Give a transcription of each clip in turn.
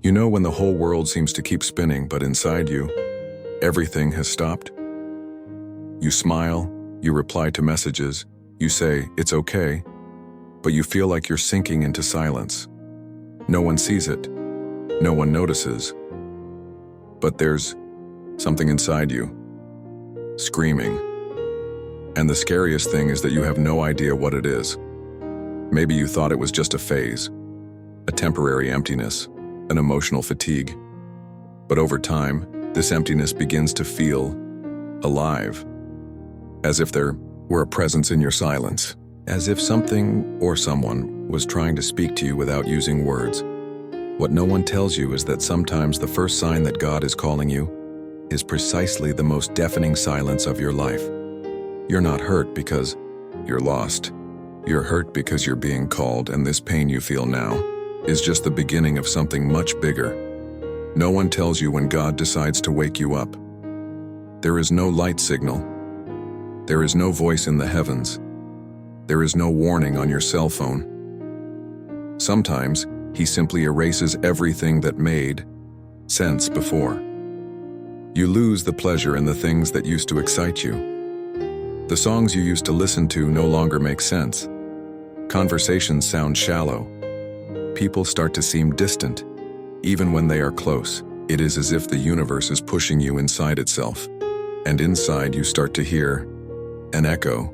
You know when the whole world seems to keep spinning, but inside you, everything has stopped? You smile, you reply to messages, you say, "It's okay," but you feel like you're sinking into silence. No one sees it. No one notices. But there's something inside you, screaming. And the scariest thing is that you have no idea what it is. Maybe you thought it was just a phase, a temporary emptiness, an emotional fatigue. But over time, this emptiness begins to feel alive, as if there were a presence in your silence, as if something or someone was trying to speak to you without using words. What no one tells you is that sometimes the first sign that God is calling you is precisely the most deafening silence of your life. You're not hurt because you're lost. You're hurt because you're being called, and this pain you feel now is just the beginning of something much bigger. No one tells you when God decides to wake you up. There is no light signal. There is no voice in the heavens. There is no warning on your cell phone. Sometimes, He simply erases everything that made sense before. You lose the pleasure in the things that used to excite you. The songs you used to listen to no longer make sense. Conversations sound shallow. People start to seem distant, even when they are close. It is as if the universe is pushing you inside itself, and inside you start to hear an echo,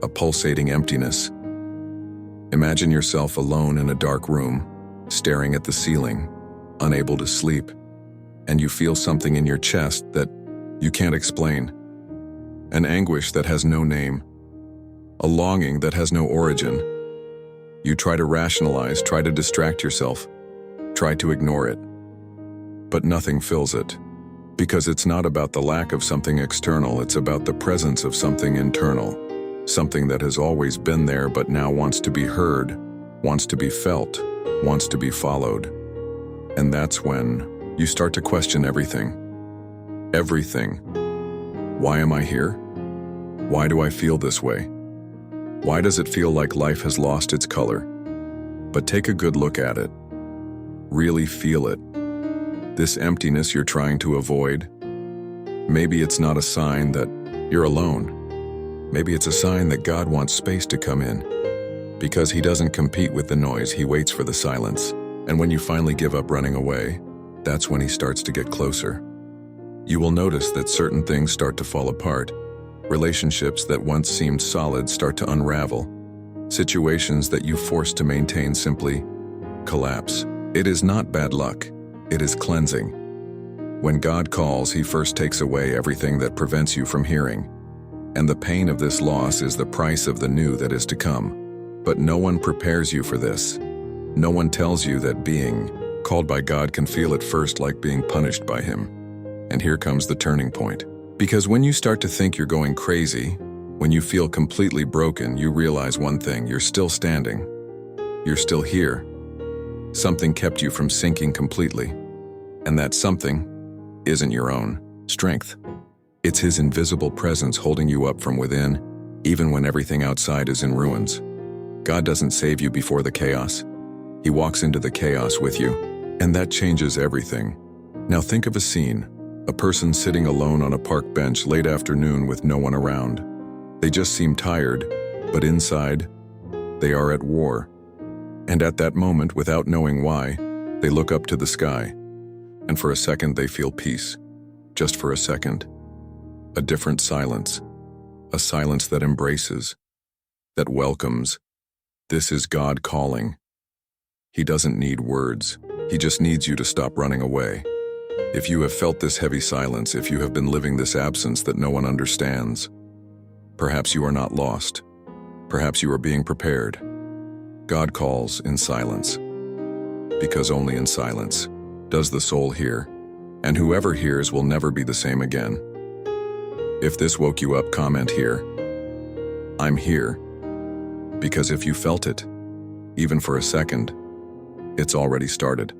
a pulsating emptiness. Imagine yourself alone in a dark room, staring at the ceiling, unable to sleep, and you feel something in your chest that you can't explain. An anguish that has no name, a longing that has no origin. You try to rationalize, try to distract yourself, try to ignore it. But nothing fills it, because it's not about the lack of something external, it's about the presence of something internal, something that has always been there but now wants to be heard, wants to be felt, wants to be followed. And that's when you start to question everything. Everything. Why am I here? Why do I feel this way? Why does it feel like life has lost its color? But take a good look at it. Really feel it. This emptiness you're trying to avoid. Maybe it's not a sign that you're alone. Maybe it's a sign that God wants space to come in. Because He doesn't compete with the noise, He waits for the silence. And when you finally give up running away, that's when He starts to get closer. You will notice that certain things start to fall apart. Relationships that once seemed solid start to unravel. Situations that you forced to maintain simply collapse. It is not bad luck. It is cleansing. When God calls, He first takes away everything that prevents you from hearing. And the pain of this loss is the price of the new that is to come. But no one prepares you for this. No one tells you that being called by God can feel at first like being punished by Him. And here comes the turning point. Because when you start to think you're going crazy, when you feel completely broken, you realize one thing: you're still standing. You're still here. Something kept you from sinking completely. And that something isn't your own strength. It's His invisible presence holding you up from within, even when everything outside is in ruins. God doesn't save you before the chaos. He walks into the chaos with you, and that changes everything. Now think of a scene. A person sitting alone on a park bench late afternoon with no one around. They just seem tired, but inside, they are at war. And at that moment, without knowing why, they look up to the sky. And for a second, they feel peace. Just for a second. A different silence. A silence that embraces, that welcomes. This is God calling. He doesn't need words. He just needs you to stop running away. If you have felt this heavy silence, if you have been living this absence that no one understands, perhaps you are not lost. Perhaps you are being prepared. God calls in silence, because only in silence does the soul hear, and whoever hears will never be the same again. If this woke you up, comment here. I'm here, because if you felt it, even for a second, it's already started.